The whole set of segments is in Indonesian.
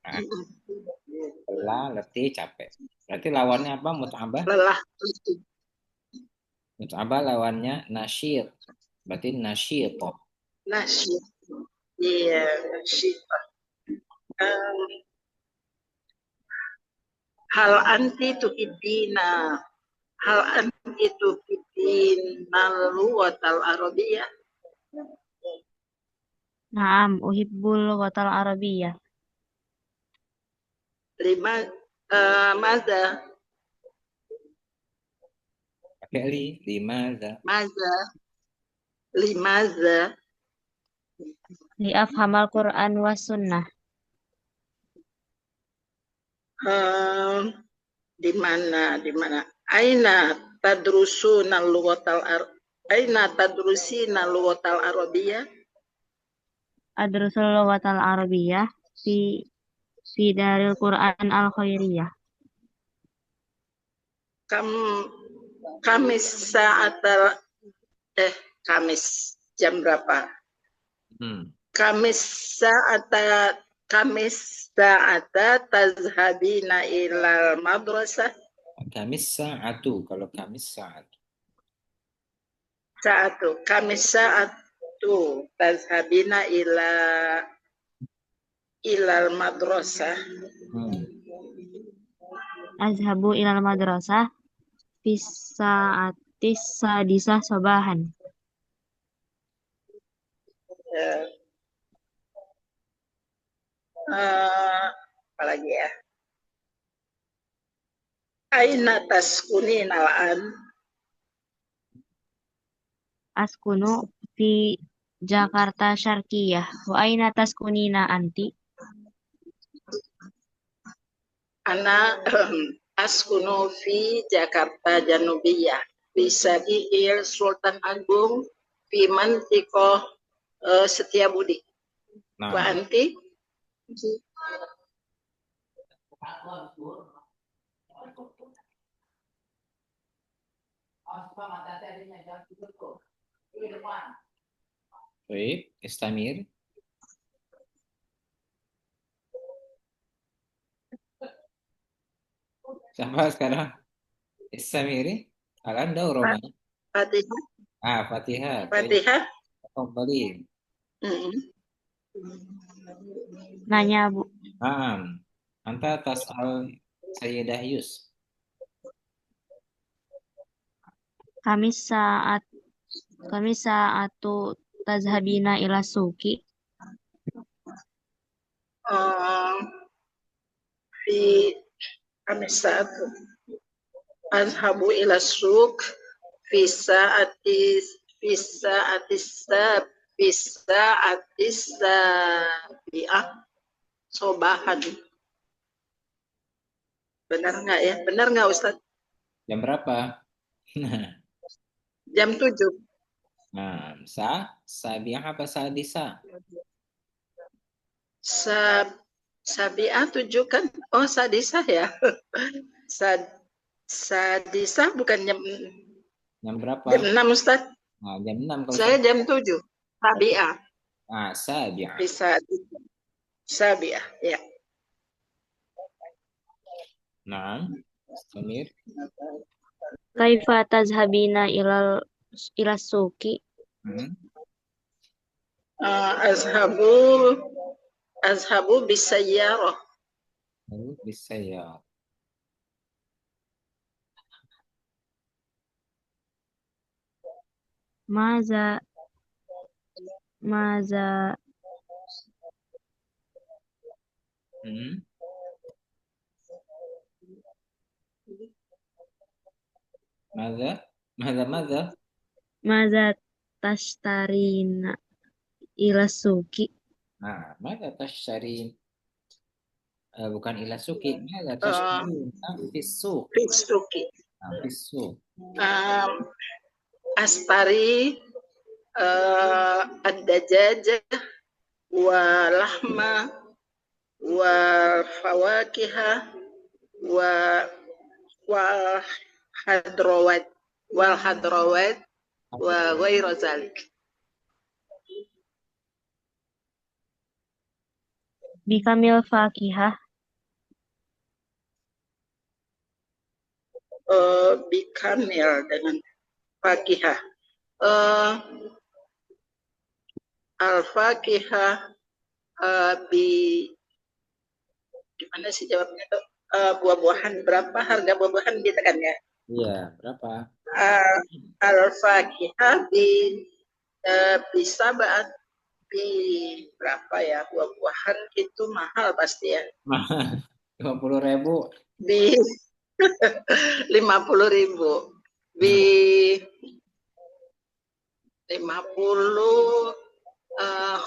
Nah, lelah, letih, capek. Berarti lawannya apa? Mut'abah. lelah. Mut'abah lawannya nasyid. Berarti nasyid. Nasyid. Iya, nasyid. Um, hal anti tuhibina. Hal anti tuhibina luwatal arabiyah. Naam, uhibbul lughatal arabiyyah. Lima, maza, Pakai lima, maza, limaza, Li afhamal Qur'an was sunnah. um, di mana? Aina tadrusuna lughatal Aina tadrusina lughatal arabiyah. Adrusul lughatal arabiyyah fi daril Qur'an al khairiyah. Kam Kamis saat Kamis jam berapa? Hmm. Kamis saat Kamis saat tazhabina ilal madrasah. Kamis sa'atu. Kalau Kamis saat. Kamis saat tazhabina ilal madrasah. Hmm. Azhabu ilal madrasah fi sa'atis sadisah sabahan. Ya. Apalagi ya? Aina taskunin al-an. Askunu fi Jakarta Syarqiyah. Wa aina taskunina anti? Ana askunu fi Jakarta Janubiyah. Bisa diil Sultan Agung fi Mantikoh Setiabudi. Wa Nah, anti? baik. Istamir. Siapa sekarang? Istamiri. Al-Anda Roma. Fatihah. Fatihah. Baik. Fatihah. Kembali. Mm. Nanya Bu. Naam. Anta tas'al Sayyidah Yus. Kami saat kami saatu tazhabina ila suki. Fi Kamis saat azhabu ila suk bisa atis bisa atisa bisa atisa biah sobahan. Benar nggak ya? Benar nggak Ustaz? Jam berapa? Jam 7. Nah, sabiah apa sadisa? Sab, sabiah 7 kan? Oh, sadisah ya. Sad, sadisah bukan Jam berapa? jam 6 Ustaz. Nah, jam 6 kalau Saya jam 7. Sabiah. sabiah. Bisa sabiah, ya. Nah, Istamir. Kaifa tazhabina ila suki. Hmm. Azhabu azhabu bisayyarah. Lalu bisa ya. Maza maza Hmm. Mada? Mada? maza tashtarina ila suki. Nah, mada tasyarin? Bukan ilasuki. Mada Uh, tasyarin? Fisuk. Fisuki. Nah, fisuk. Astari ad-dajajah wa lahma wa fawakihah wa wal hadrawat wal hadrawat wa ghairu zalik. Bikamil fakihah. Bikamil dengan fakihah. Eh, Al-fakihah bi gimana sih jawabnya tuh? Buah-buahan berapa harga buah-buahan gitu kan ya? Iya, berapa? Al-fakihah bisa bi berapa ya, buah-buahan itu mahal pasti ya, 50.000. bi 50.000, bi 50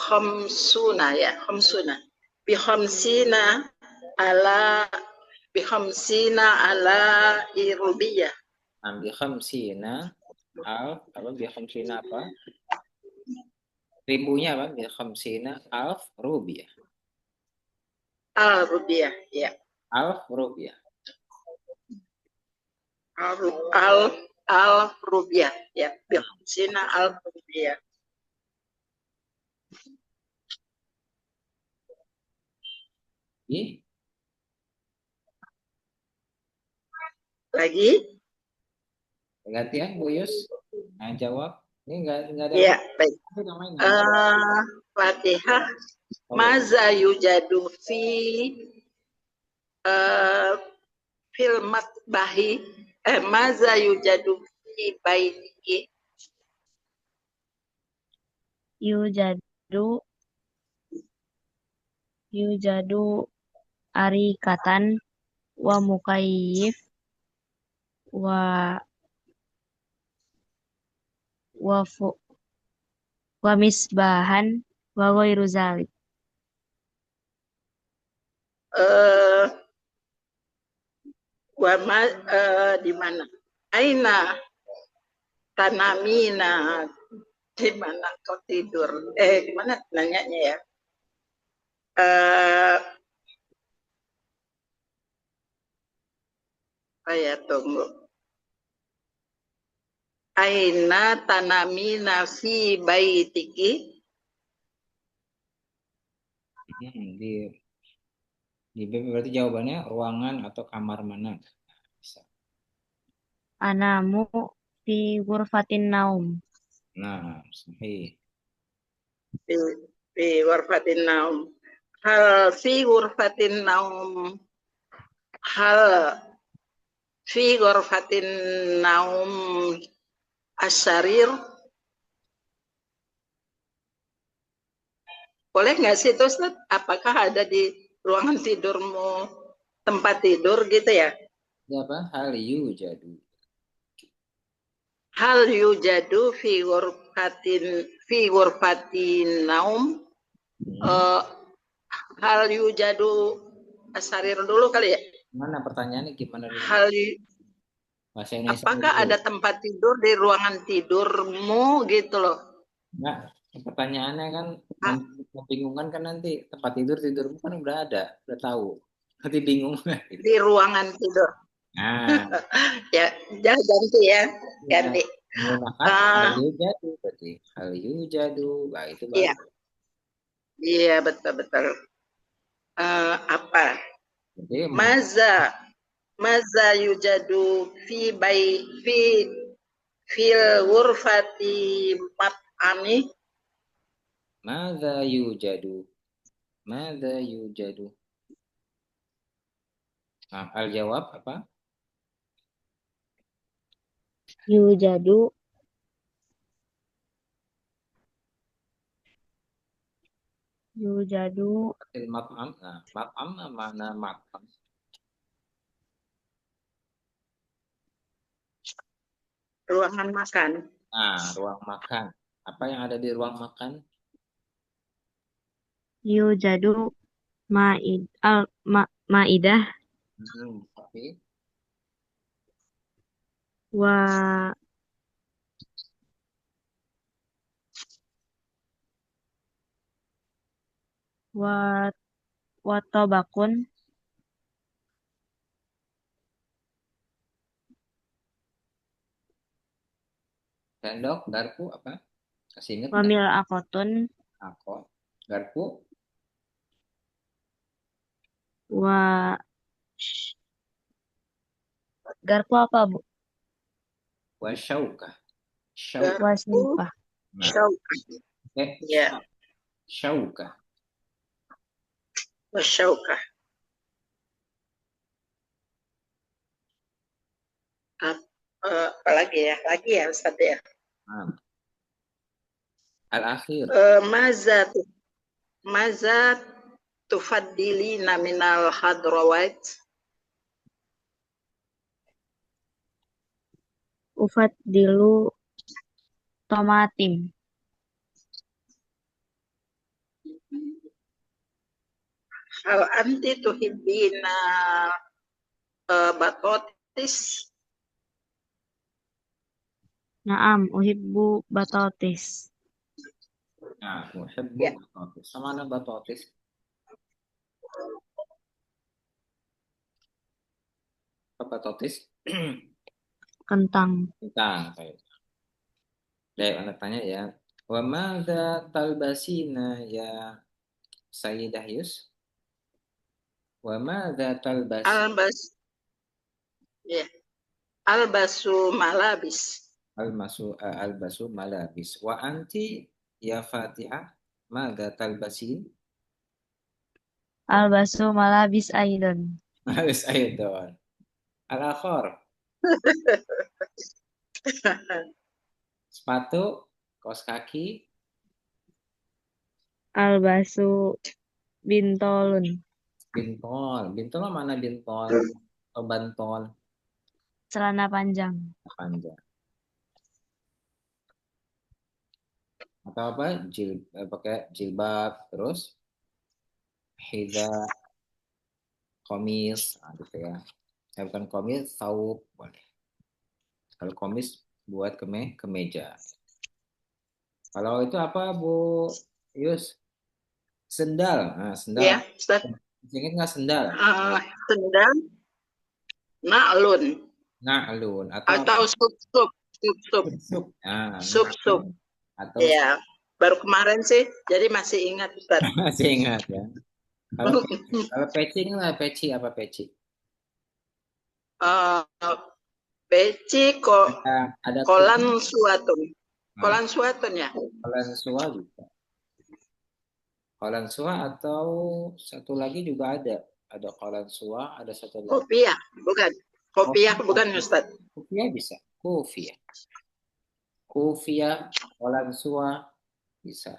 khamsuna ya, khamsuna bi khamsina ala bi khamsina ala irubiyah. Ambil khamsina apa bi khamsina apa? Ribunya apa? Bi khamsina alf rupiah. Al rubiyah ya, Alf rupiah. al al al rubiyah ya, bi khamsina al rubiyah. Ih, Lagi gantian Bu Yus. Nah, jawab. Ini enggak ada ya, baik. apa namanya. Fatihah Oh, maza yujadu fi fil matbahi maza yujadu fi baitiki. Yujadu yujadu arikatan wa mukayif wa wa fu, wa misbahan wa ghairu zalik. eh di mana? Aina tanamina, di mana kau tidur? Gimana nanyanya ya? Eh ya tunggu. Aina tanamina fi baitiki. di B berarti jawabannya ruangan atau kamar mana? Bisa. Anamu fi ghurfatin naum. Nah, sahih. Fi ghurfatin naum. Hal fi ghurfatin naum. Hal fi ghurfatin naum asyarir. Boleh nggak sih itu Ustaz? Apakah ada di ruangan tidurmu tempat tidur gitu ya? Siapa? Hal yujadu. Hal yujadu fi ghurfatin naum. Hal yujadu asarir dulu kali ya. Mana pertanyaannya gimana dulu? Hal Bahasa Indonesia apakah dulu. ada tempat tidur di ruangan tidurmu gitu loh? Enggak, pertanyaannya kan membingungkan kan nanti tempat tidurmu kan udah tahu. Nanti bingung. Di ruangan tidur. Nah, Ya, jangan ganti ya, ganti. menggunakan hal yujadu berarti hal yujadu. Nah, itu Iya, baru. iya betul betul. Apa? Jadi Maza yujadu fi fil ghurfati mat'ami. Madza yujadu. Madza yujadu. Nah, al jawab apa? Yujadu yujadu Il mat'am. Nah, mat'am mana mat'am? Ruangan makan. Nah, ruang makan. Apa yang ada di ruang makan? yujadu maidah Oke. wa wa wa tabakun Sendok, garpu apa? Kasih inget wa nggak? mil'aqatun Aku. Garpu. wa garpu apa, Bu? Wasyauka. Syauka. Garpu, Wasimpa. Nah, syauka. Ya, syauka. wasyauka. Apalagi ya? Lagi ya, Ustaz ya. Nah, al-akhir. Maza maza tufaddilina minal hadrawat. Ufaddilu tomatim. Hal anti tuhibbina batotis. Naam, uhibbu batatis. Nah, uhibbu Ya. batatis. Sama ada batatis. Apa batatis? Kentang. Tentang. Baik, anak tanya ya. Wa madza talbasina ya Sayyidah Yus? Wa madza talbasi? Albas, ya. Albasu malabis. Albasu malabis. Wa anti ya Fatihah? Madza talbasin? Albasu malabis aidon. Malabis aydan. Al-akhar. Sepatu, kaos kaki, Albasu bintolun. bintol. Bintol mana bintol? Atau bantol Celana panjang. panjang. Atau apa? Pakai jilbab terus hida komis, nah, gitu ya. Bukan komis, saub boleh. Kalau komis buat kemeja. Kalau itu apa, Bu Yus? Sendal. Nah, sendal. Ya, Ustaz. Ingat nggak sendal? Sendal, na'lun. Nah, alun atau apa? Atau sup-sup. Sup-sup. Sup. Nah, Sup-sup. atau Ya, baru kemarin sih, jadi masih ingat Ustaz. masih ingat ya. Kalau kalau peci lah peci apa peci? Eh, Peci kok Ada kolan suatun. nah, Kolan suatun ya. kolan sua juga. Kolan sua atau satu lagi juga ada. Ada kolan sua, ada satu lagi. Kopiah, bukan. Kopiah Kopiah, bukan Ustaz. kopiah bisa. Kopiah. Kopiah, kolan sua bisa.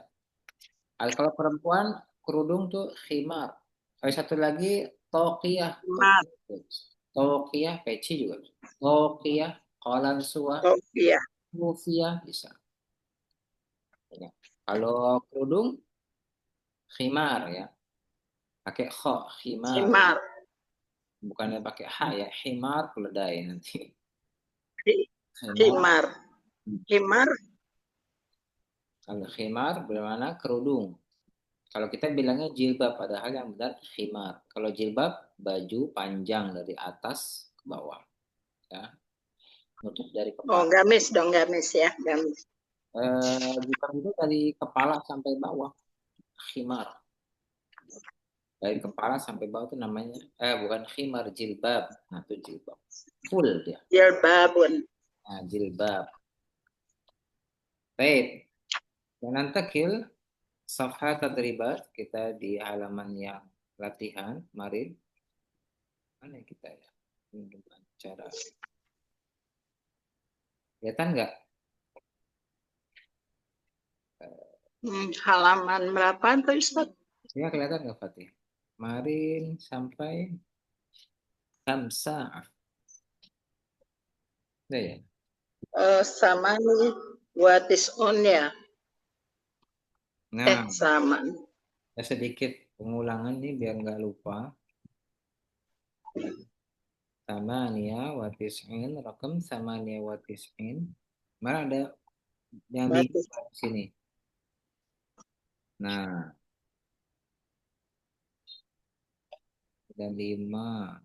Kalau perempuan kerudung tuh khimar. Kalau satu lagi tokiah. Mat, Tokiah, peci juga. Tokiah, kolan sua, kopiah. kopiah bisa. Ya. Kalau kerudung khimar ya. Pakai kho, khimar. Himar. Bukannya pakai ha ya, khimar keledai nanti. Khimar. Himar. Himar. Kalau khimar bermakna kerudung. Kalau kita bilangnya jilbab, padahal yang benar khimar. Kalau jilbab, baju panjang dari atas ke bawah. Ya. Nutup dari Oh, kepala. gamis dong, gamis ya. Gamis. Jilbab itu dari kepala sampai bawah. Khimar. Dari kepala sampai bawah itu namanya, bukan khimar, jilbab. Nah, itu jilbab. Full dia. Jilbabun. Nah, jilbab. Baik. Dan takil safha tadribat kita di halaman yang latihan kemarin. Mana kita ya? Cara kelihatan nggak? Halaman berapa tuh Ustaz? Ya kelihatan nggak Fatih? Kemarin sampai Samsa. Udah ya? Sama nih, what is on ya? Nah, Sama. ada sedikit pengulangan nih biar nggak lupa. Samania watis'in, rakam samania watis'in. Mana ada yang di What is sini? Nah, ada 5.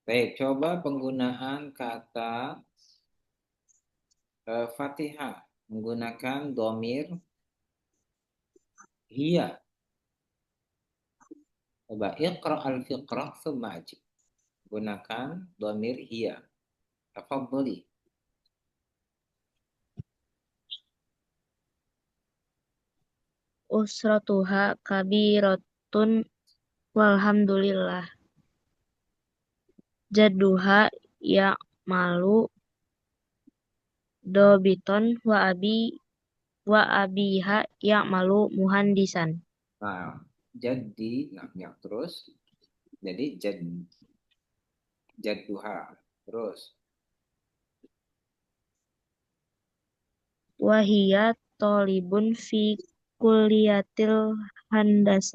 Baik, coba penggunaan kata Fatihah. menggunakan domir hiya. Coba iqra al-fiqrah thumma ajib. Gunakan domir hiya. Tafadhali. Usratuha kabiratun walhamdulillah. Jadduha ya malu dobiton wa abiha ya malu muhandisan. Nah, jadi, ya, terus. Jadi jadduha. Terus. Wahia tolibun fi kuliyatil handasah.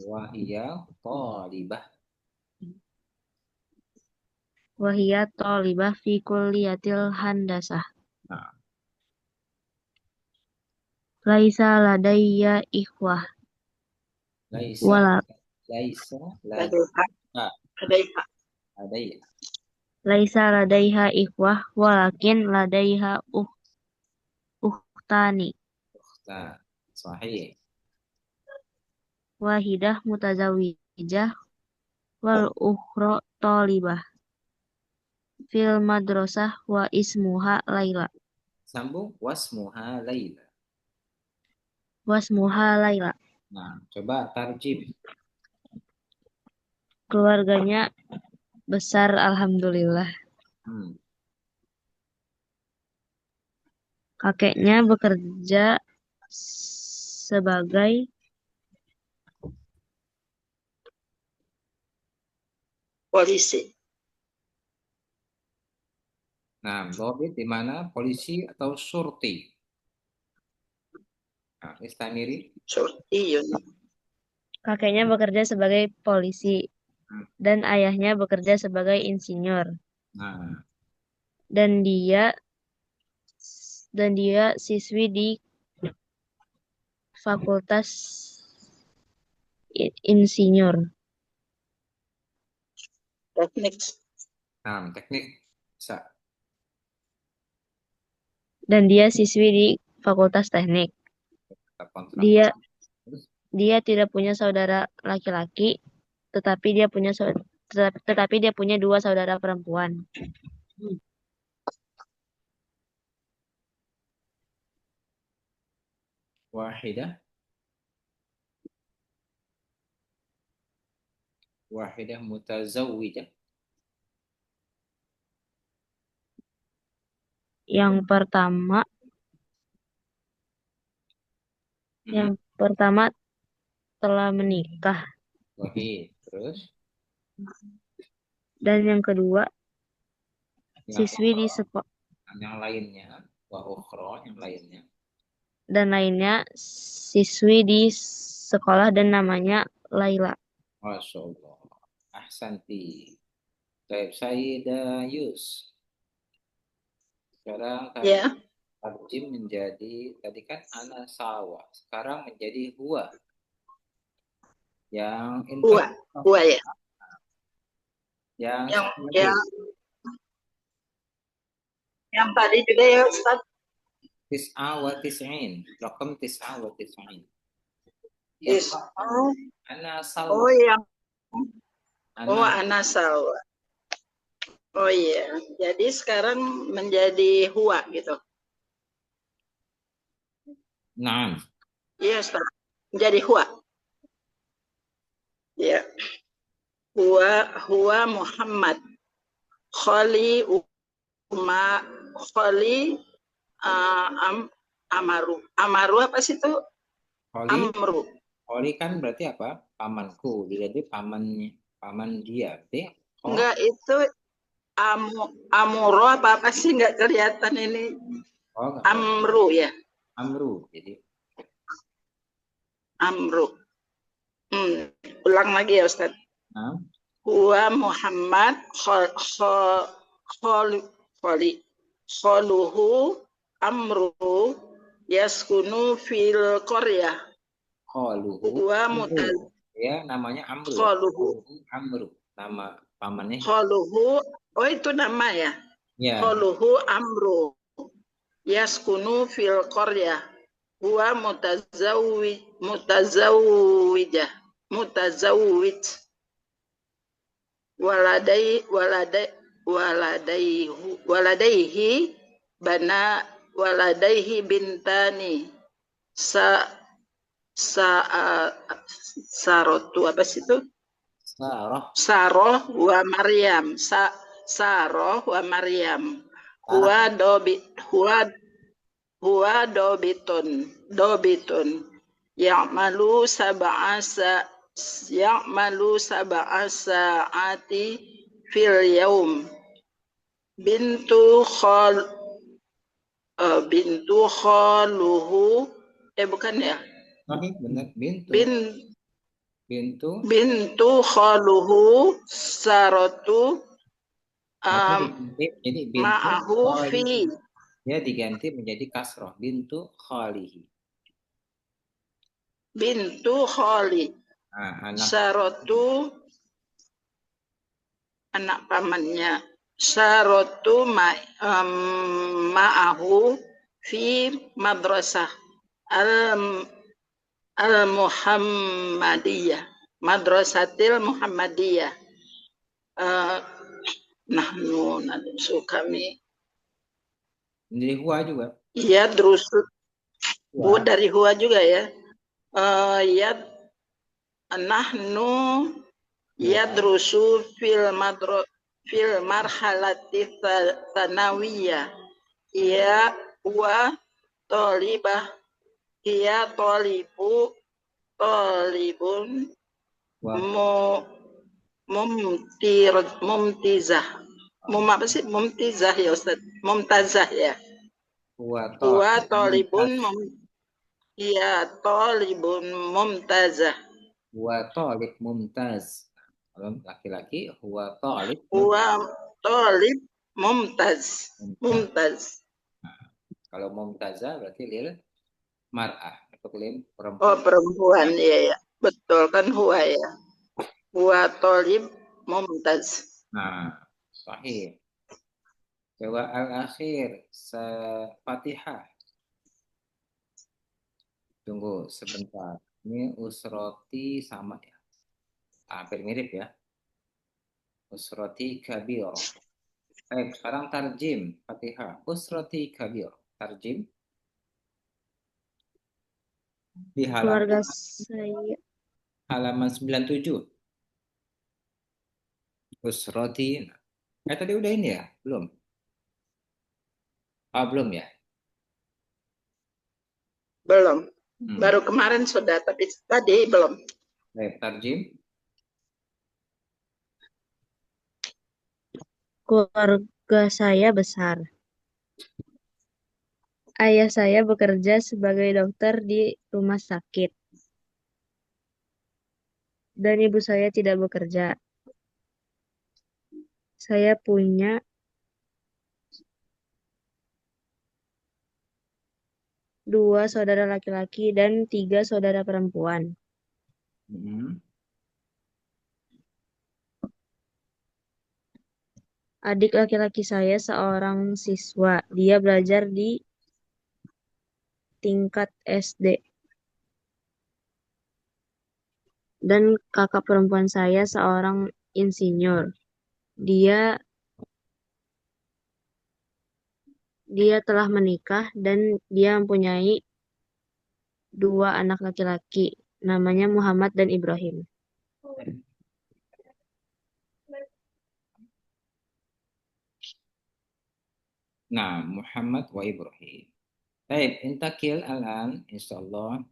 Wahia talibah. Wahia tolibah fi kuliyatil handasah. Nah, Laisa ladayya ikhwah. laisa Wala Ladaiha. Ladaiha. ada ya. laisa ladaiha ikhwah walakin ladaiha ukhtani. Nah, sahih. Wahidah mutazawijah wal ukhra talibah. Fil madrasah wa ismuha Laila. Sambung wasmuha Laila. Wasmuha Laila. Nah, coba tarjim. Keluarganya besar alhamdulillah. Hmm. Kakeknya bekerja sebagai Polisi. Nah, dhabit di mana polisi atau surti. Nah, istamiri. Surtiyun. kakeknya bekerja sebagai polisi dan ayahnya bekerja sebagai insinyur Nah, dan dia siswi di Fakultas Insinyur Teknik. teknik bisa. dan dia siswi di Fakultas Teknik. Kita kontrak. Terus, Dia tidak punya saudara laki-laki, tetapi dia punya 2 saudara perempuan. wahidah mutazawwijah. Yang pertama telah menikah Sahih. Terus dan yang kedua yang siswi di sekolah lainnya wa ukhra yang lainnya. dan lainnya siswi di sekolah dan namanya Laila. Masya Allah. Ahsanti. Baik, Sayyidah Yus. Sekarang Ya. tarjim menjadi, tadi kan ana sawa. Sekarang menjadi huwa. Yang Huwa ya. Yang tadi juga ya Ustaz. tis'a wa tis'in. Rakam tis'a wa tis'in. Ana sawa. Oh yang ana sawa. Oh iya, jadi sekarang menjadi huwa gitu. Naam. Iya Ustaz, menjadi huwa. Ya. Huwa Muhammad. Khali Amaru. Amaru apa sih itu? Amru. Khali kan berarti apa? Pamanku. Jadi paman dia. Enggak, itu Amuro apa sih, nggak kelihatan ini. Amru ya. Amru. Jadi Amru. Ulang lagi ya Ustaz. Huwa Muhammad kholuhu Amru yaskunu fil qaryah. Huwa ya namanya Amru. Kholuhu. Amru. Nama pamannya. Kholuhu. Oh itu nama ya. Ya, Qaluhu amru yaskunu fil qaryah huwa mutazawwij waladaihi bana waladaihi bintani sa sa sarotu apa sih itu Sarah. Saroh wa Maryam Saroh wa Maryam huwa Sarah. dobi huwa dobitun ya'malu sa'ati fil yaum bintu khal bintu khaluhu bukan ya Oke, benar. Bintu. bin Bintu. bintu khaluhu sarotu Maka diganti jadi bintu ma'ahu fi khalihi. Ya diganti menjadi kasroh. Bintu khalihi. bintu khali Nah, anak sarotu anak pamannya sarotu ma'ahu fi madrasah al al Muhammadiyah madrasatil Muhammadiyah nahnu nadsu kami dari huwa juga. iya drusut bu Huwa. dari huwa juga ya ya nahnu yadrusu fil marhalati tsanawiyah ya wa talibah ya talibun Huwa. mu mumtizah apa sih mumtizah ya Ustaz mumtazah ya Huwa huwa talibun. talibun mumtazah Huwa talib mumtaz. Kalau laki-laki huwa talib huwa talib mumtaz mumtaz. mumtaz Kalau mumtazah berarti lil mar'ah untuk lil oh perempuan. perempuan ya ya betul kan huwa ya huwa talib mumtaz Nah, sahih. Coba al-akhir Fatihah. Tunggu sebentar. Ini usroti sama ya. Hampir mirip ya. Usroti kabir. Baik, sekarang tarjim Fatihah. Usroti kabir. Tarjim di Keluarga saya. halaman 97. Usroti. Tadi udah ini ya? Belum? Ah, belum ya? belum baru kemarin sudah tapi tadi belum Baik, tarjim. Keluarga saya besar. Ayah saya bekerja sebagai dokter di rumah sakit. Dan ibu saya tidak bekerja. Saya punya 2 saudara laki-laki dan 3 saudara perempuan. Hmm. Adik laki-laki saya seorang siswa. Dia belajar di tingkat SD. Dan kakak perempuan saya seorang insinyur. Dia telah menikah dan dia mempunyai 2 anak laki-laki. Namanya Muhammad dan Ibrahim. Nah, Muhammad wa Ibrahim. Baik, intakil al-an insyaallah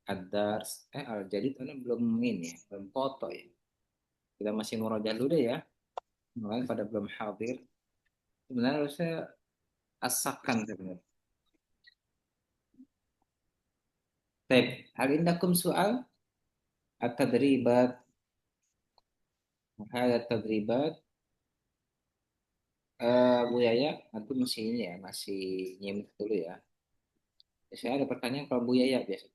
ad-dars jadi itu belum ini ya, belum foto ya. Kita masih murojaah dulu deh ya. Kemarin pada belum hadir. Sebenarnya harusnya asakan sebenarnya. Baik, hal indakum soal at-tadribat. Hal tadribat Bu Yaya, aku masih ini ya, masih nyimak dulu ya. Saya ada pertanyaan kalau Bu Yaya biasa.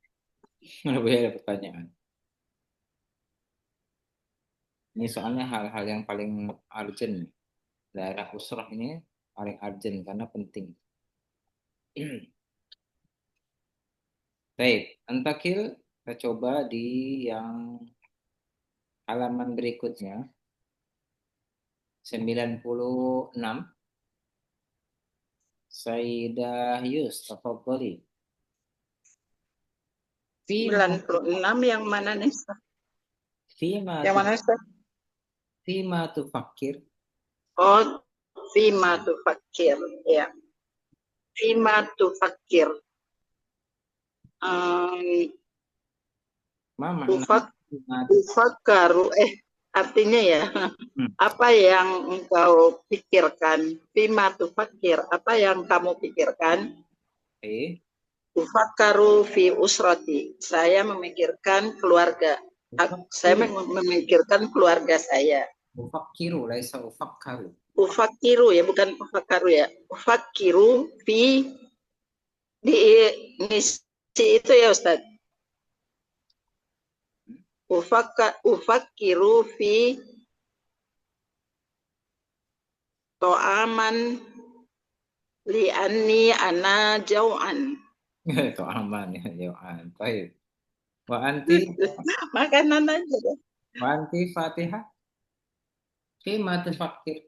Kalau Bu Yaya ada pertanyaan. Ini soalnya hal-hal yang paling urgent daerah usrah ini paling urgent karena penting. Baik, Antakil kita coba di yang halaman berikutnya 96. Sayyidah Yus, tafadhali. Fima 96 yang mana nih? fima Yang mana Ustaz? fima tufakir. Oh, fima tufakir. Ya, fima tufakir. Ma makna fima Ufakaru, artinya ya, Hmm. apa yang engkau pikirkan? Fima tufakir, apa yang kamu pikirkan? Ufakaru fi usrati. Saya memikirkan keluarga. Saya memikirkan keluarga saya. Ufakiru, laisa ufakkaru. Ufakiru ya, bukan ufakaru ya. Ufakiru fi di ngisi itu ya Ustaz. Ufakiru fi to'aman li'anni ana jau'an. Itu aman ya, Yohan. Baik. Wa anti, Makanan aja deh. wa anti Fatihah. Fima tufakir.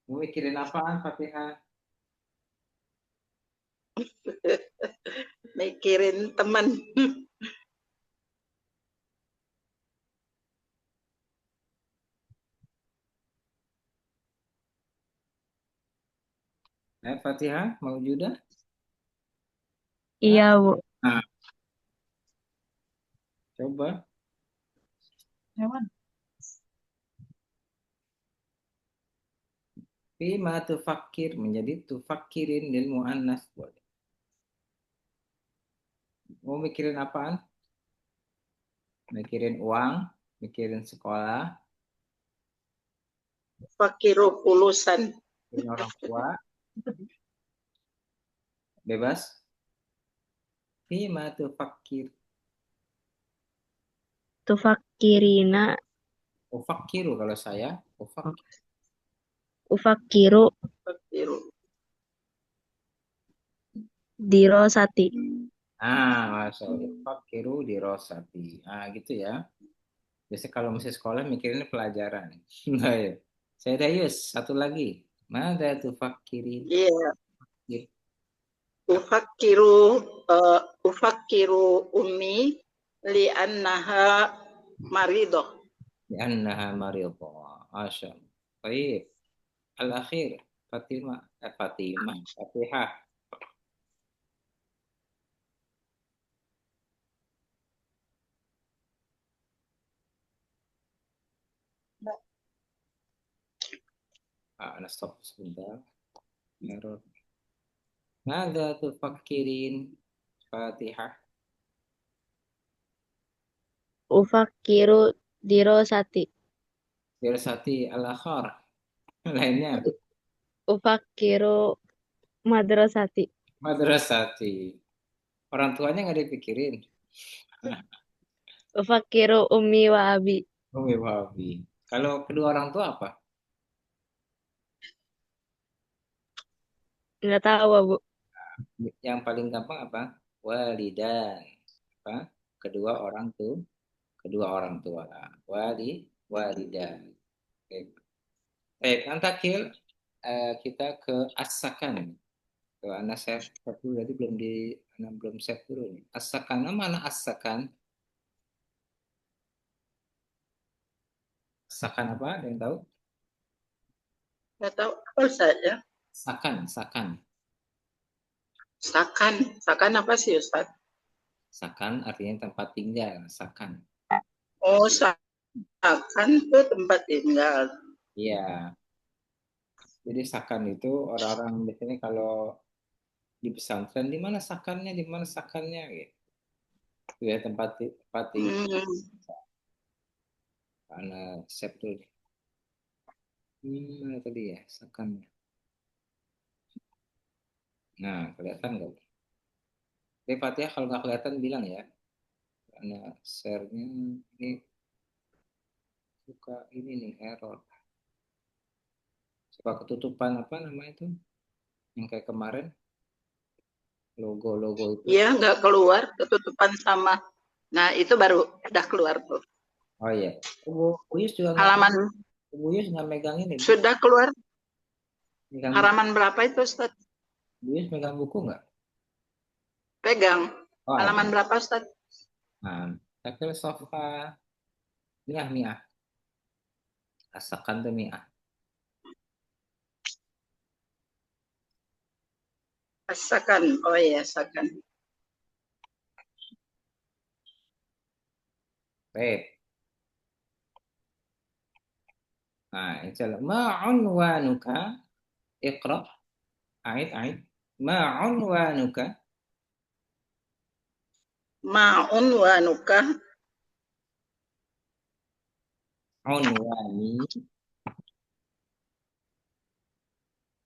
Mau mikirin apaan Fatihah? Mikirin teman. Fatihah, mau juga? Iya, Bu. Nah, coba. Fima tufakir menjadi tufakirin lil muannas. Boleh. Mau mikirin apaan? Mikirin uang, mikirin sekolah, Fakiru pulusan. mikirin orang tua, bebas. Fima tufakir. Tufakirina, Ufakiru kalau saya. ufakiru Fakiru. dirosati. Masya Allah. Ufakiru di rosati. Gitu ya. Biasanya kalau masih sekolah mikirin pelajaran. Nah, ya. Saya Dayus, satu lagi. Mada tufakirin? Iya. Ufakiru ufakiru ummi li'annaha maridoh. Liannaha maridah. Masya Allah. Baik. Al-akhir. Fatimah. Fatimah. Fatihah. Stop sebentar. Error. Mada tufakirin? Fatihah. Ufakiru dirosati. Dirasati al-akhar. Lainnya. Ufakiru madrasati. Madrasati. Orang tuanya nggak dipikirin. Ufakiru ummi wa abi. Umi Wahabi. Kalau kedua orang tua apa? Nggak tahu, Bu. Yang paling gampang apa? Walidan. Apa? Kedua orang tuh, kedua orang tua. Walidan. Oke. Baik, nanti kita ke asakan. Ke anak saya dulu tadi belum save dulu nih. Asakan mana asakan? Asakan apa? Ada yang tahu? Nggak tahu apa saja. Sakan. Sakan. Sakan apa sih Ustaz? Sakan artinya tempat tinggal. Sakan. Oh, sakan itu tempat tinggal. Iya. Jadi sakan itu orang-orang biasanya kalau di pesantren di mana sakannya, di mana sakannya gitu. Itu ya tempat tinggal. Karena septul. Mana tadi ya sakannya. Nah, kelihatan nggak? Oke, Fatihah kalau nggak kelihatan bilang ya. Karena share-nya ini suka ini nih error. Suka ketutupan apa namanya itu? Yang kayak kemarin logo-logo itu. Iya, nggak keluar, ketutupan sama. Nah, itu baru udah keluar tuh. Oh iya. Bu Yus juga Halaman Bu Yus nggak megang ini. Bu. sudah keluar. Megang buku. Halaman berapa itu, Ustaz? Bu Yus megang buku nggak? Pegang. Oh ada. Halaman berapa, Ustaz? Nah, tapi sofa miah miah. Asakan tuh miah. Asakan. Oh iya, asakan. Baik. Nah, insyaallah. Ma'unwanuka. Iqra. Ait. Ma'unwanuka. Ma'un wa nukah. Unwani.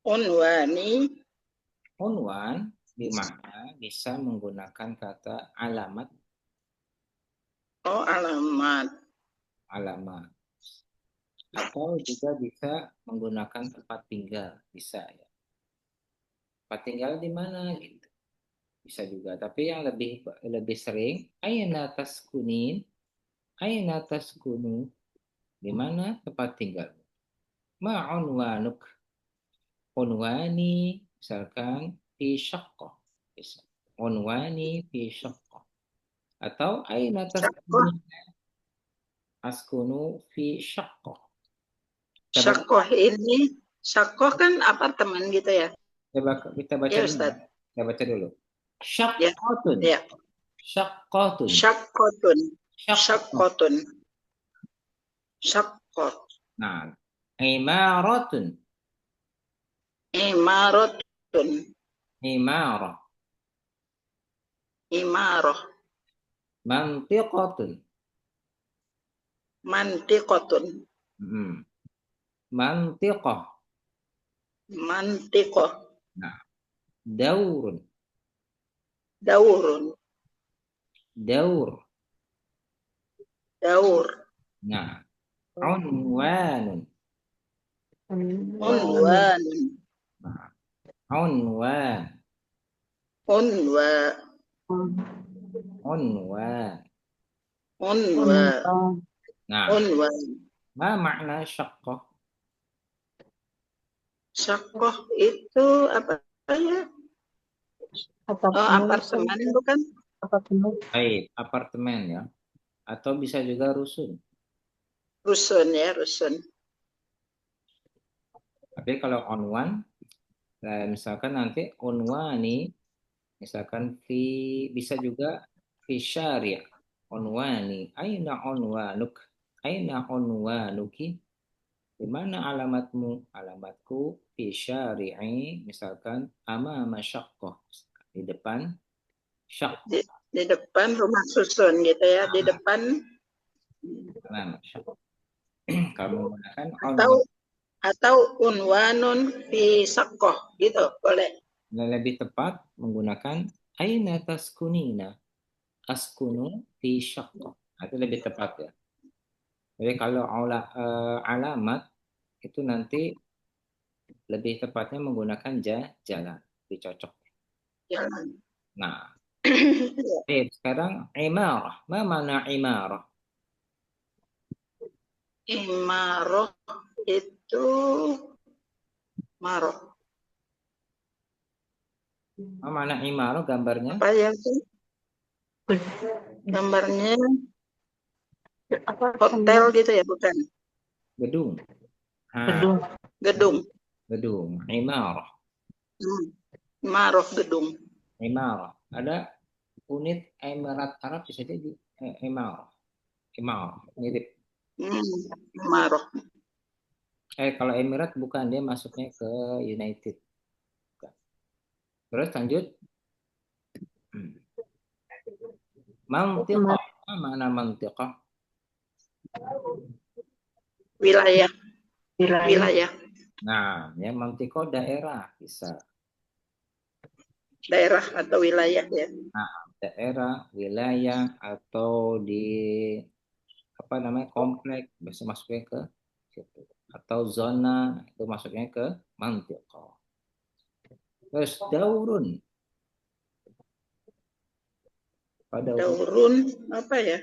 Unwani. Unwan dimana bisa menggunakan kata alamat. Oh, alamat. Alamat. Atau juga bisa menggunakan tempat tinggal. Bisa ya. Tempat tinggal di mana gitu. Bisa juga. Tapi yang lebih sering aina taskunin, aina taskunu, di mana tempat tinggal. Ma'unwanuk, unwani misalkan fi syaqqah. Bisa. Unwani fi syaqqah. Atau aina Syakoh. taskunin, askunu fi syaqqah. Syakoh ini. Syakoh kan apartemen gitu ya. Kita baca Ya, dulu ya. Ustaz. Kita baca dulu. Ya, Syaqqatun. ya. Syaqqatun. Syakotun. Syaqqah. Syakotun. Syakot. Nah, imaratun. Imaratun. Imarah. Imaroh. Mantiqatun. Mantikotun. Hmm. Mantiqah. Mantikoh. Nah, daurun. Daurun. Daur. Daur. Nah, unwanun. Unwanun. Nah, unwan. Unwa. Unwan. Unwa. Nah, Unwa. ma makna syaqqah? Syakoh itu apa ya? Oh, apartemen bukan? Baik, apartemen ya. Atau bisa juga rusun. Rusun ya, rusun. Tapi kalau unwan, misalkan nanti unwani, misalkan bisa juga fi syari' unwani, aina unwanuk, aina unwanuki, di mana alamatmu? Alamatku fi syari'i, misalkan amama syaqqah, di depan syaqqah. Di depan rumah susun gitu ya, di depan. Amama syaqqah. Kalau menggunakan Atau unwan, unwanun fi sakoh gitu, boleh. lebih tepat menggunakan aina taskunina, askunu fi syaqqah. Itu lebih tepat ya. Jadi kalau alamat itu nanti lebih tepatnya menggunakan jalan, dicocok. Jalan. Nah, sekarang imarah. Mana imarah? Imaroh itu maroh. Mana imarah gambarnya? Apa ya sih? Gambarnya hotel gitu ya, bukan? Gedung. Gedung. Gedung. Imarah. Maroh gedung. Imarah. Ada unit Emirat Arab bisa jadi imarah. Imarah. Mirip. Maroh. Kalau Emirat bukan, dia masuknya ke United. Terus lanjut. Mantiqah. Mana mantiqah? Wilayah. Wilayah. Nah, ya mantiqah daerah bisa. Daerah atau wilayah ya. Nah, daerah, wilayah, atau di apa namanya komplek, bisa masuknya ke situ. Atau zona itu masuknya ke mantiqah. Terus daurun pada Daurun apa ya?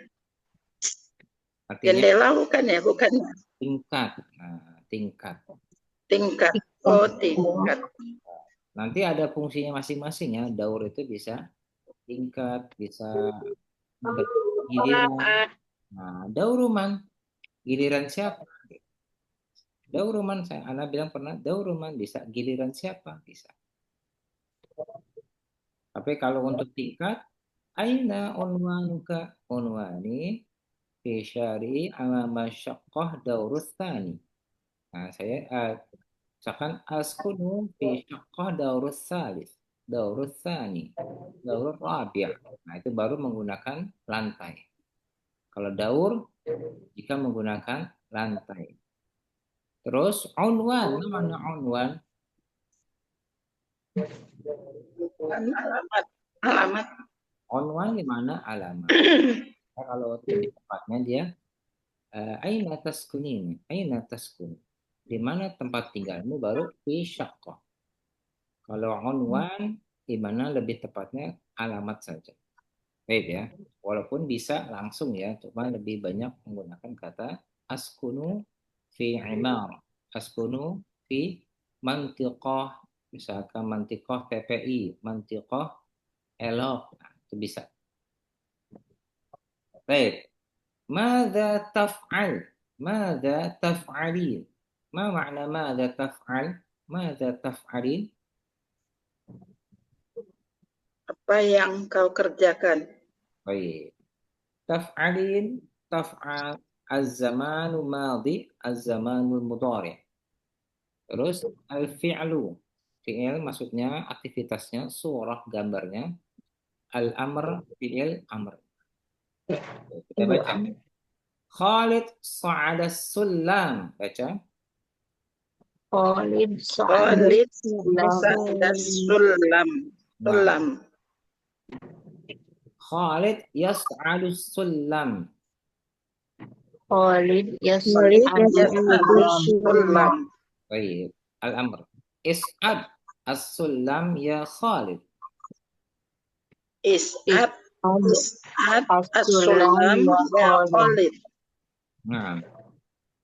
artinya Jendela bukan ya? Bukan. tingkat. Nah, tingkat. Tingkat. Oh, tingkat. Nanti ada fungsinya masing-masing ya. Daur itu bisa tingkat, bisa giliran. Nah, dauruman, giliran siapa? Dauruman, saya anak bilang pernah dauruman bisa giliran siapa? Bisa. Tapi kalau untuk tingkat, aina unwanuka unwani fi syari amama syaqqah daurus tani. Nah, saya misalkan askunu fi syaqqah daurus salis, daurus tani, daurus rabi'. Nah, itu baru menggunakan lantai. Kalau daur jika menggunakan lantai. Terus unwan, mana unwan? Alamat. Alamat. Unwan di mana alamat? Nah, kalau lebih tepatnya dia aina taskunin, aina taskun. Di mana tempat tinggalmu baru fi syaqqah. Kalau unwan di mana lebih tepatnya alamat saja. Baik ya. Walaupun bisa langsung ya, cuma lebih banyak menggunakan kata askunu fi imar, askunu fi mantiqah, misalkan mantiqah PPI, mantiqah elok, nah, itu bisa. Baik. Mada taf'al? Mada taf'alin? Ma makna mada taf'al? Mada taf'alin? Apa yang kau kerjakan? Baik. Taf'alin, taf'al, az-zamanu madi, az-zamanu mudhari. Terus al-fi'lu. Fi'il maksudnya aktivitasnya, surah gambarnya. Al-amr, fi'il amr. Kita baca. Khalid sa'ada sulam. Baca. Khalid Khalid Sulam. sa'adas sulam. Nah, Sulam. Khalid yas'adu sulam. Khalid Khalid yas'adu yas'adus sulam. Baik. Al-amr. Is'ad as-sulam ya Khalid. Is'ad. Is'ad as-sulam as-sulam ya ya Khalid. Khalid. Nah,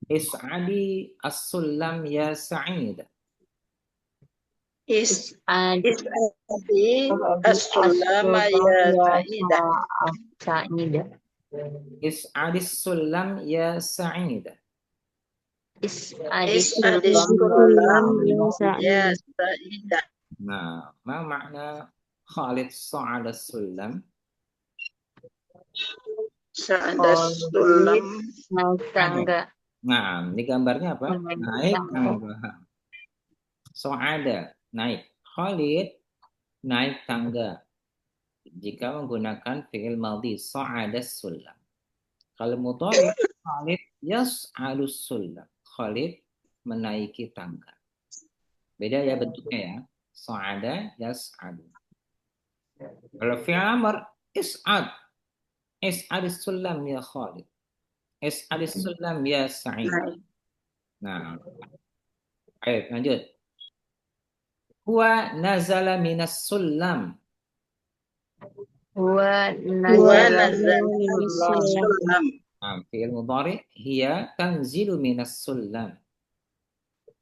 is'adi as-sulam ya Sa'id. Is'ad Is'adi as-sulam ya Sa'idah. Sa'idah. Is'adi as-sulam ya Sa'id. Is'adis Is'adi sulam sulam ya Sa'idah. Nah, ma makna Khalid sa'ada as-sulam? Sa'adas sulam. naik tangga. Nah, ini gambarnya apa? Naik tangga. Sa'ada, naik. Khalid, naik tangga. Jika menggunakan fi'il madhi, sa'ada as-sulam. Kalau mudhari, Khalid yas'adu as-sulam. Khalid menaiki tangga. Beda ya bentuknya ya. Sa'ada yas'adu. Kalau fi'il amr, is'ad. Is'ad as-sulam ya Khalid. Is'ad as-sulam ya Sa'id. Nah, ayo lanjut. Huwa nazala minas sulam. Huwa Wa nazala nazala sulam. Nah, fi'il mudhari hiya tanzilu minas sulam.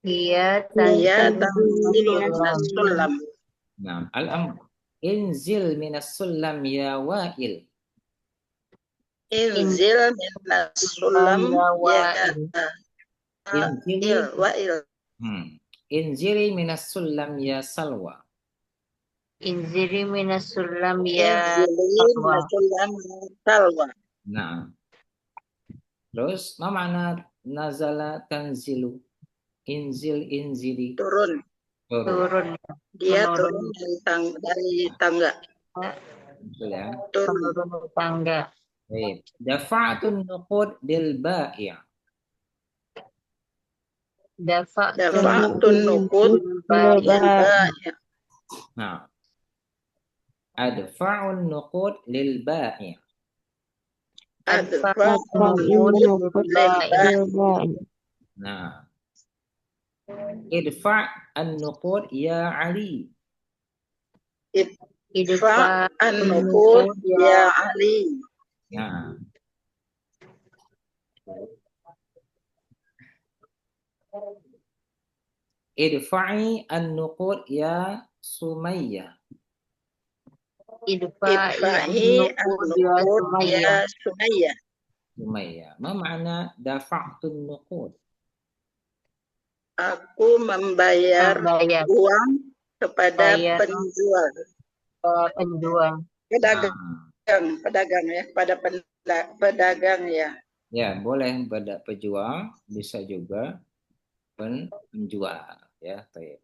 Hiya Ia tanzilu tanzilu minas minas sulam. Nah, al-amr. Inzil minas sulam ya Wa'il. Inzil minas sulam ya Inzili, Wa'il. Inzili minas sulam ya Salwa. Inziri minas sulam ya Inzili minas sulam ya Salwa. Nah, terus ma makna nazala tanzilu? Inzil, inzili. Turun. turun. Dia Menurun. turun dari tangga. Betul ya. Turun. Menurun tangga. Baik. Dafa'atun nuqud bil ba'i'. Dafa'atun nuqud bil ba'i'. Nah, adfa'un nuqud lil ba'i'. adfa Adfa an-nuqud jilba. Nah, idfa an-nuqud ya Ali. idfa an-nuqud ya Ali. Nah, idfa'i an-nuqud ya Sumayyah. Idfa'i an-nuqud ya Sumayyah. Sumayyah. Ma makna dafa'tun nuqud? Aku membayar uang kepada penjual. Pedagang, pedagang ya, pada pedagang ya. Ya, boleh pada penjual, bisa juga penjual ya. Baik.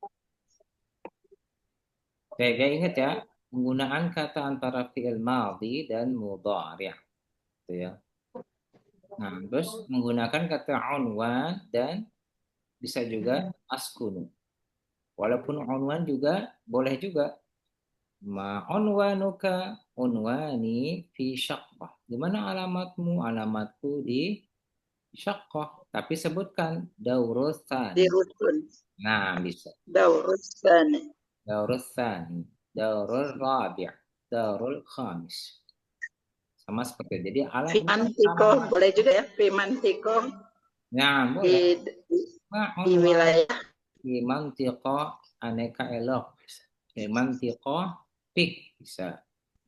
Saya ingat ya, penggunaan kata antara fi'il madhi dan mudhari', gitu ya. Nah, terus menggunakan kata unwan dan bisa juga askunu. Walaupun unwan juga boleh juga. Ma unwanuka unwani fi syaqqah. Di mana alamatmu? Alamatku di syaqqah. Tapi sebutkan daurus tsani. Di rusun. Nah, bisa. Daurus tsani. Daurus tsani, daurul rabi', daurul khamis. Sama seperti itu. Jadi Fimantiko boleh juga ya, Fimantiko. Nah, boleh. Di wilayah. Fimantiko aneka elok. Fimantiko pik bisa.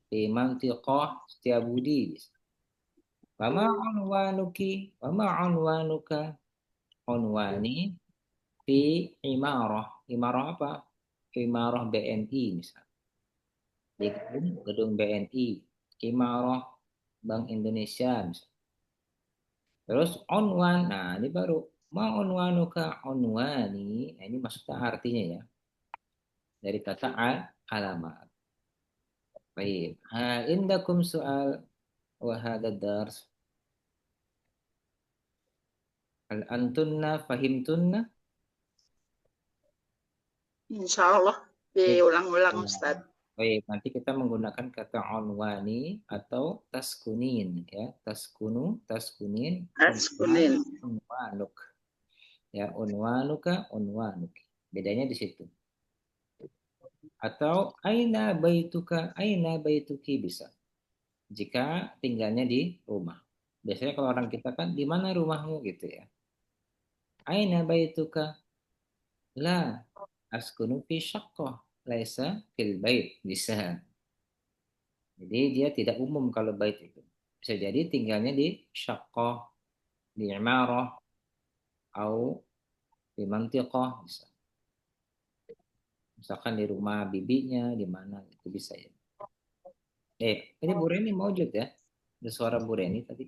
Fimantiko setiabudi bisa. Wama unwanuki, wama unwanuka, unwani fi imarah. Imarah apa? Imarah BNI misalnya. Di gedung BNI, Imarah Bank Indonesia misalnya. Terus onwan, nah ini baru ma onwanuka onwani, nah ini maksudnya artinya ya dari kata alamat. Baik, indakum soal wa hadha dars. Hal antunna fahimtunna? Insya Allah diulang-ulang Ustaz. Baik, nanti kita menggunakan kata onwani atau taskunin ya, taskunu, taskunin, Taskunin. unwanuk. Ya, unwanuka, unwanuki. Bedanya di situ. Atau aina baituki bisa. Jika tinggalnya di rumah. Biasanya kalau orang kita kan di mana rumahmu gitu ya. Aina baituka? La askunu fi syaqqah, laisa fil bait. Bisa. Jadi dia tidak umum kalau bait itu. Bisa jadi tinggalnya di syaqqah, di imarah, atau di mantiqah bisa. Misalkan di rumah bibinya, di mana itu bisa ya. Ini Bu Reni maujud ya? Ada suara Bu Reni tadi.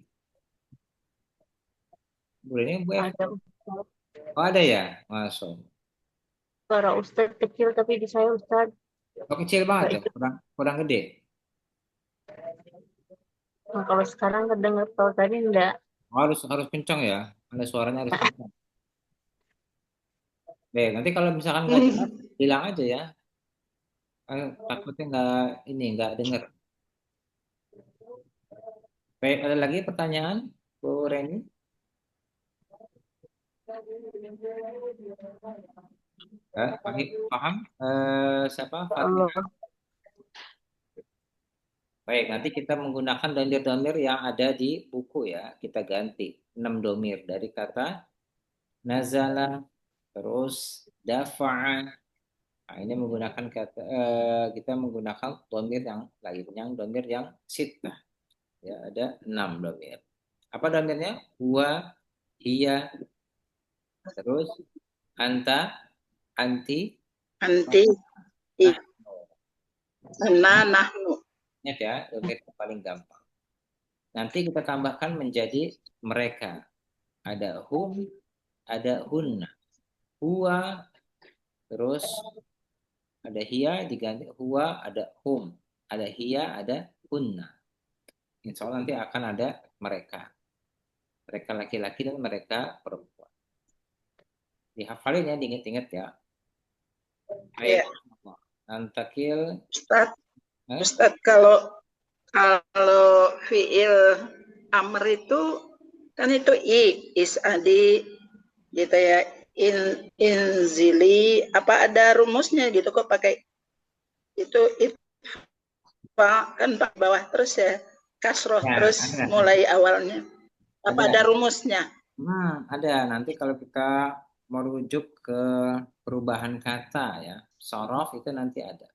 Bu Reni Bu F. Ada Ustaz. Oh ada ya? Masuk. Suara Ustaz kecil tapi di saya Ustaz. Oh kecil banget ya? Kurang gede. Nah, kalau sekarang kedengar, kalau tadi enggak. Harus kencang ya. Ada suaranya harus kencang. Nanti kalau misalkan nggak jelas, bilang aja ya. Takutnya nggak dengar. Baik, ada lagi pertanyaan, Bu Reni? Paham? Siapa? Fatihah. Allah. Baik, nanti kita menggunakan domir-domir yang ada di buku ya. Kita ganti 6 domir dari kata nazala, terus dafa'a. Nah, ini menggunakan kata kita menggunakan domir yang lain, yang domir yang sitah. Ya, ada 6 domir. Apa domirnya? Huwa, hiya, terus anta, anti, nahnu. Ingat ya, domir yang paling gampang. Nanti kita tambahkan menjadi mereka. Ada hum, ada hunna. Huwa, terus ada hiya diganti huwa, ada hum. Ada hiya, ada hunna. Insya Allah nanti akan ada mereka. Mereka laki-laki dan mereka perempuan. Dihafalin ya, diingat-ingat ya. Baik. Antakil. Ustaz, kalau fiil amr itu kan itu is'adi gitu ya. Inzili apa ada rumusnya gitu kok pakai itu kan pak bawah terus ya kasroh Ya, terus ada. mulai awalnya apa ada Ada. rumusnya? Ada. Nanti kalau kita merujuk ke perubahan kata ya, sorof itu nanti ada.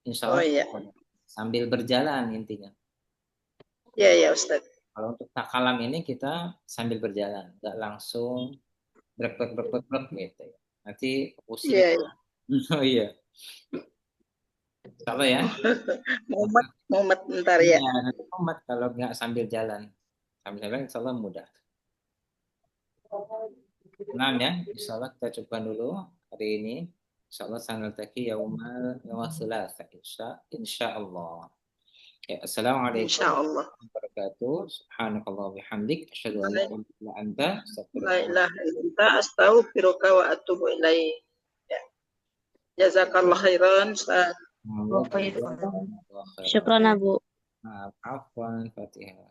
Insya Oh Allah iya, sambil berjalan intinya. ya ya Ustaz. Kalau untuk takalam ini kita sambil berjalan, nggak langsung brek gitu ya. Nanti pusing. Iya, ya. Oh iya, Insya Allah ya. Mumet, mumet ntar ya. Iya, nanti komat kalau nggak sambil jalan. Sambil jalan Insya Allah mudah. Nah ya, Insya Allah kita coba dulu hari ini. Insya Allah sangat taki yaumal selasa. Insya Allah. Ya, Assalamualaikum Insya Allah. warahmatullahi wabarakatuh. Subhanakallah wa bihamdik. Asyhadu an la ilaha illa anta. La Astaghfiruka. ilaha illa astaghfiruka wa atubu ilaih. Ya. Jazakallah khairan Ustaz. wa bihamdik. Syukran, Abu. Maaf, afwan, Fatihah.